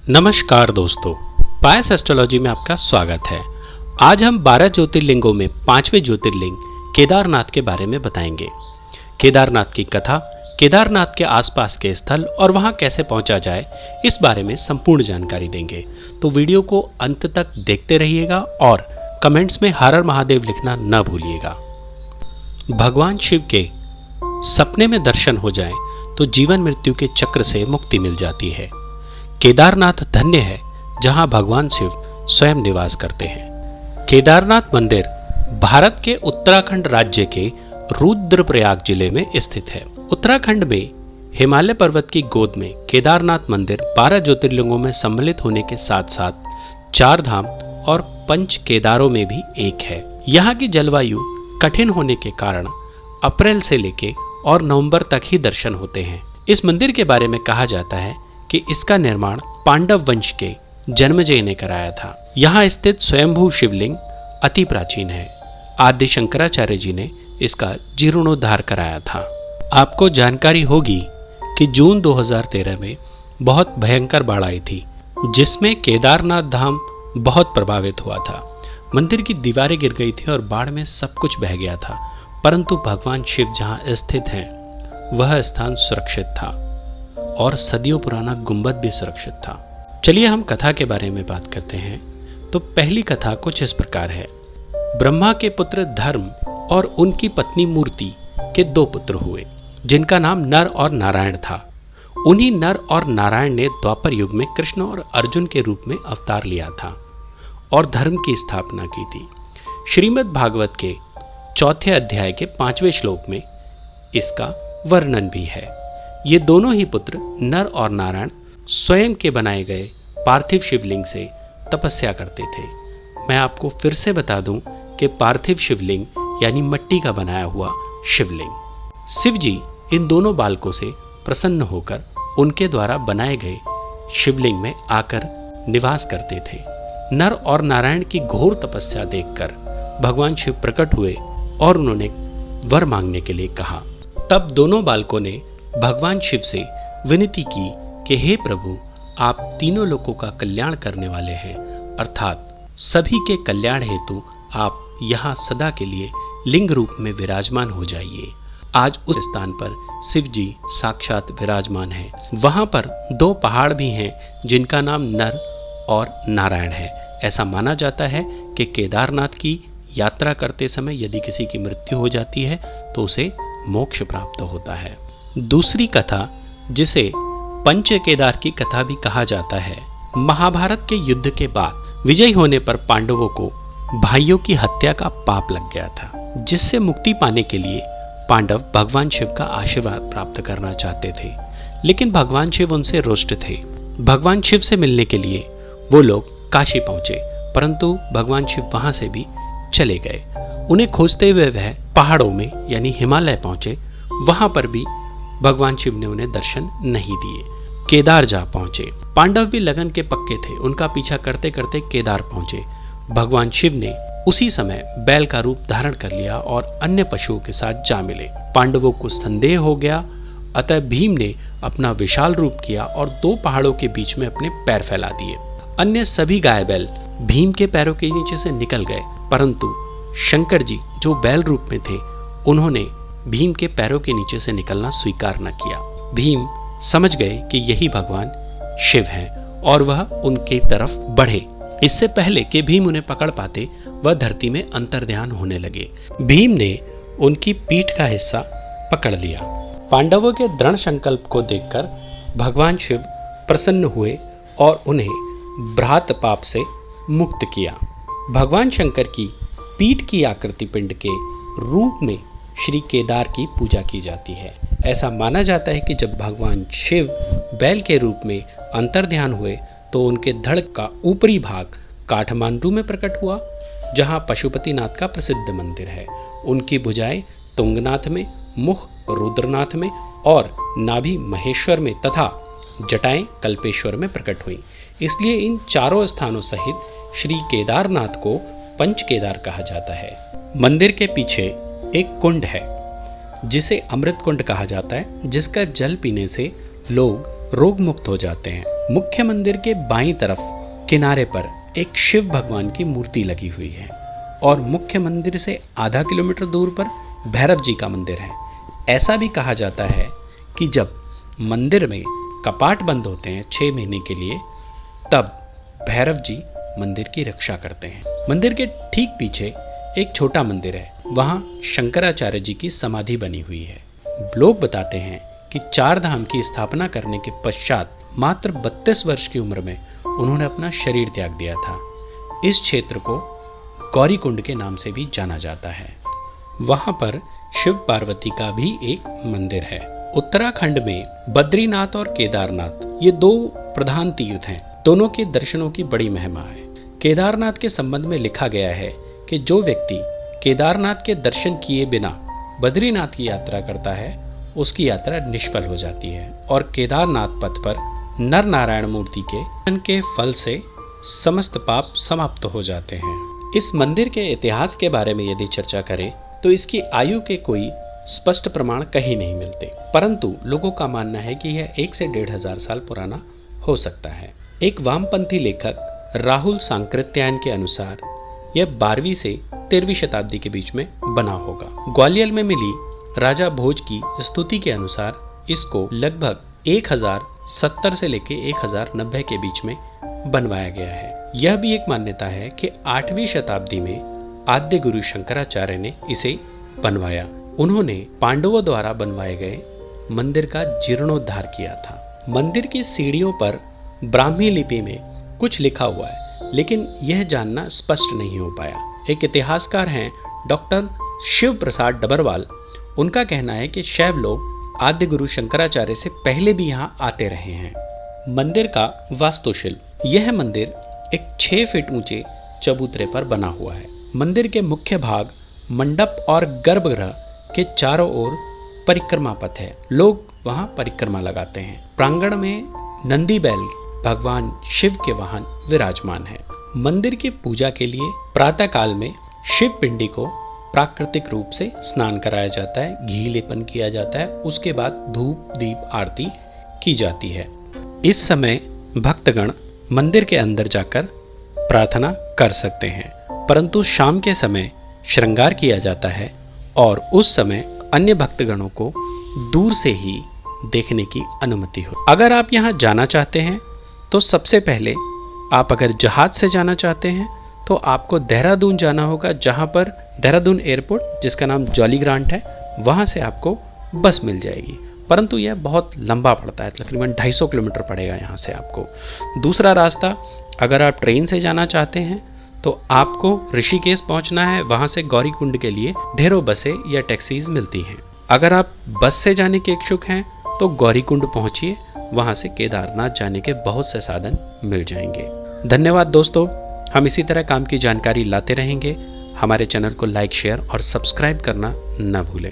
नमस्कार दोस्तों, पायस एस्ट्रोलॉजी में आपका स्वागत है। आज हम 12 ज्योतिर्लिंगों में 5वें ज्योतिर्लिंग केदारनाथ के बारे में बताएंगे। केदारनाथ की कथा, केदारनाथ के आसपास के स्थल और वहां कैसे पहुंचा जाए, इस बारे में संपूर्ण जानकारी देंगे। तो वीडियो को अंत तक देखते रहिएगा और कमेंट्स में हर हर महादेव लिखना न भूलिएगा। भगवान शिव के सपने में दर्शन हो जाए तो जीवन मृत्यु के चक्र से मुक्ति मिल जाती है। केदारनाथ धन्य है जहां भगवान शिव स्वयं निवास करते हैं। केदारनाथ मंदिर भारत के उत्तराखंड राज्य के रुद्रप्रयाग जिले में स्थित है। उत्तराखंड में हिमालय पर्वत की गोद में केदारनाथ मंदिर 12 ज्योतिर्लिंगों में सम्मिलित होने के साथ साथ 4 धाम और 5 केदारों में भी एक है। यहाँ की जलवायु कठिन होने के कारण अप्रैल से लेके और नवंबर तक ही दर्शन होते हैं। इस मंदिर के बारे में कहा जाता है कि इसका निर्माण पांडव वंश के जन्मेजय ने कराया था। यहाँ स्थित स्वयंभू शिवलिंग अति प्राचीन है। आदि शंकराचार्य जी ने इसका जीर्णोद्धार कराया था। आपको जानकारी होगी कि जून 2013 में बहुत भयंकर बाढ़ आई थी, जिसमें केदारनाथ धाम बहुत प्रभावित हुआ था। मंदिर की दीवारें गिर गई थी और बाढ़ में सब कुछ बह गया था, परंतु भगवान शिव जहाँ स्थित हैं वह स्थान सुरक्षित था और सदियों पुराना गुंबद भी सुरक्षित था। चलिए हम कथा के बारे में बात करते हैं। तो पहली कथा कुछ इस प्रकार है। ब्रह्मा के पुत्र धर्म और उनकी पत्नी मूर्ति के 2 पुत्र हुए, जिनका नाम नर और नारायण था। उन्हीं नर और नारायण ने द्वापर युग में कृष्ण और अर्जुन के रूप में अवतार लिया था और धर्म की स्थापना की थी। श्रीमद् भागवत के 4 अध्याय के 5वें श्लोक में इसका वर्णन भी है। ये दोनों ही पुत्र नर और नारायण स्वयं के बनाए गए पार्थिव शिवलिंग से तपस्या करते थे। मैं आपको फिर से बता दूं कि पार्थिव शिवलिंग यानी मिट्टी का बनाया हुआ शिवलिंग। शिव जी इन दोनों बालकों से प्रसन्न होकर उनके द्वारा बनाए गए शिवलिंग में आकर निवास करते थे। नर और नारायण की घोर तपस्या देखकर भगवान शिव प्रकट हुए और उन्होंने वर मांगने के लिए कहा। तब दोनों बालकों ने भगवान शिव से विनती की कि हे प्रभु, आप तीनों लोगों का कल्याण करने वाले हैं, अर्थात सभी के कल्याण हेतु आप यहाँ सदा के लिए लिंग रूप में विराजमान हो जाइए। आज उस स्थान पर शिव जी साक्षात विराजमान हैं। वहाँ पर 2 पहाड़ भी हैं जिनका नाम नर और नारायण है। ऐसा माना जाता है कि केदारनाथ की यात्रा करते समय यदि किसी की मृत्यु हो जाती है तो उसे मोक्ष प्राप्त होता है। दूसरी कथा, जिसे पंच केदार की कथा भी कहा जाता है, महाभारत के युद्ध के बाद विजयी होने पर पांडवों को भाइयों की हत्या का पाप लग गया था, जिससे मुक्ति पाने के लिए पांडव भगवान शिव का आशीर्वाद प्राप्त करना चाहते थे, लेकिन भगवान शिव उनसे रुष्ट थे। भगवान शिव से मिलने के लिए वो लोग काशी पहुंचे, परंतु भगवान शिव वहां से भी चले गए। उन्हें खोजते हुए वह पहाड़ों में यानी हिमालय पहुंचे। वहां पर भी भगवान शिव ने उन्हें दर्शन नहीं दिए। केदार जा पहुंचे। पांडव भी लगन के पक्के थे। उनका पीछा करते करते केदार पहुंचे। भगवान शिव ने उसी समय बैल का रूप धारण कर लिया और अन्य पशुओं के साथ जा मिले। पांडवों को संदेह हो गया, अतः भीम ने अपना विशाल रूप किया और 2 पहाड़ों के बीच में अपने पैर फैला दिए। अन्य सभी गाय बैल भीम के पैरों के नीचे से निकल गए, परंतु शंकर जी जो बैल रूप में थे उन्होंने भीम के पैरों के नीचे से निकलना स्वीकार न किया। भीम समझ गए कि यही भगवान शिव हैं और वह उनकी तरफ बढ़े। इससे पहले कि भीम उन्हें पकड़ पाते, वह धरती में अंतर्ध्यान होने लगे। भीम ने उनकी पीठ का हिस्सा पकड़ लिया। पांडवों के दृढ़ संकल्प को देखकर भगवान शिव प्रसन्न हुए और उन्हें भ्रात पाप से मुक्त किया। भगवान शंकर की पीठ की आकृति पिंड के रूप में श्री केदार की पूजा की जाती है। ऐसा माना जाता है कि जब भगवान शिव बैल के रूप में अंतर्ध्यान हुए तो उनके धड़ का ऊपरी भाग काठमांडू में प्रकट हुआ, जहां पशुपतिनाथ का प्रसिद्ध मंदिर है। उनकी भुजाएं तुंगनाथ में, मुख रुद्रनाथ में और नाभि महेश्वर में तथा जटाएं कल्पेश्वर में प्रकट हुई। इसलिए इन चारों स्थानों सहित श्री केदारनाथ को पंच केदार कहा जाता है। मंदिर के पीछे एक कुंड है जिसे अमृत कुंड कहा जाता है, जिसका जल पीने से लोग रोग मुक्त हो जाते हैं। मुख्य मंदिर के बाईं तरफ किनारे पर एक शिव भगवान की मूर्ति लगी हुई है और मुख्य मंदिर से आधा किलोमीटर दूर पर भैरव जी का मंदिर है। ऐसा भी कहा जाता है कि जब मंदिर में कपाट बंद होते हैं 6 महीने के लिए, तब भैरव जी मंदिर की रक्षा करते हैं। मंदिर के ठीक पीछे एक छोटा मंदिर है, वहां शंकराचार्य जी की समाधि बनी हुई है। लोग बताते हैं कि 4 धाम की स्थापना करने के पश्चात मात्र 32 वर्ष की उम्र में उन्होंने अपना शरीर त्याग दिया था। इस क्षेत्र को गौरीकुंड के नाम से भी जाना जाता है। वहां पर शिव पार्वती का भी एक मंदिर है। उत्तराखंड में बद्रीनाथ और केदारनाथ ये 2 प्रधान तीर्थ हैं। दोनों के दर्शनों की बड़ी महिमा है। केदारनाथ के संबंध में लिखा गया है कि जो व्यक्ति केदारनाथ के दर्शन किए बिना बद्रीनाथ की यात्रा करता है, उसकी यात्रा निष्फल हो जाती है और केदारनाथ पथ पर नर नारायण मूर्ति के फल से समस्त पाप समाप्त हो जाते हैं। इस मंदिर के इतिहास के बारे में यदि चर्चा करें तो इसकी आयु के कोई स्पष्ट प्रमाण कहीं नहीं मिलते, परंतु लोगों का मानना है कि यह 1 से 1,500 साल पुराना हो सकता है। एक वामपंथी लेखक राहुल सांकृत्यायन के अनुसार यह 12वीं से 13वीं शताब्दी के बीच में बना होगा। ग्वालियर में मिली राजा भोज की स्तुति के अनुसार इसको लगभग 1070 से लेकर 1090 के बीच में बनवाया गया है। यह भी एक मान्यता है कि 8वीं शताब्दी में आद्य गुरु शंकराचार्य ने इसे बनवाया। उन्होंने पांडवों द्वारा बनवाए गए मंदिर का जीर्णोद्धार किया था। मंदिर की सीढ़ियों पर ब्राह्मी लिपि में कुछ लिखा हुआ है, लेकिन यह जानना स्पष्ट नहीं हो पाया। एक इतिहासकार हैं डॉक्टर शिव प्रसाद डबरवाल। उनका कहना है कि शैव लोग आद्य गुरु शंकराचार्य से पहले भी यहाँ आते रहे हैं। मंदिर का वास्तुशिल्प, यह मंदिर एक 6 फीट ऊंचे चबूतरे पर बना हुआ है। मंदिर के मुख्य भाग मंडप और गर्भगृह के चारों ओर परिक्रमा पथ है। लोग वहां परिक्रमा लगाते हैं। प्रांगण में नंदी बैल भगवान शिव के वाहन विराजमान है। मंदिर की पूजा के लिए प्रातः काल में शिव पिंडी को प्राकृतिक रूप से स्नान कराया जाता है, घी लेपन किया जाता है, उसके बाद धूप दीप आरती की जाती है। इस समय भक्तगण मंदिर के अंदर जाकर प्रार्थना कर सकते हैं, परंतु शाम के समय श्रृंगार किया जाता है और उस समय अन्य भक्तगणों को दूर से ही देखने की अनुमति हो। अगर आप यहाँ जाना चाहते हैं तो सबसे पहले आप अगर जहाज से जाना चाहते हैं तो आपको देहरादून जाना होगा, जहाँ पर देहरादून एयरपोर्ट जिसका नाम जॉली ग्रांट है, वहाँ से आपको बस मिल जाएगी, परंतु यह बहुत लंबा पड़ता है, तकरीबन 250 किलोमीटर पड़ेगा यहाँ से आपको। दूसरा रास्ता, अगर आप ट्रेन से जाना चाहते हैं तो आपको ऋषिकेश पहुँचना है। वहाँ से गौरीकुंड के लिए ढेरों बसें या टैक्सीज मिलती हैं। अगर आप बस से जाने के इच्छुक हैं तो गौरीकुंड पहुँचिए, वहाँ से केदारनाथ जाने के बहुत से साधन मिल जाएंगे। धन्यवाद दोस्तों, हम इसी तरह काम की जानकारी लाते रहेंगे। हमारे चैनल को लाइक, शेयर और सब्सक्राइब करना न भूलें।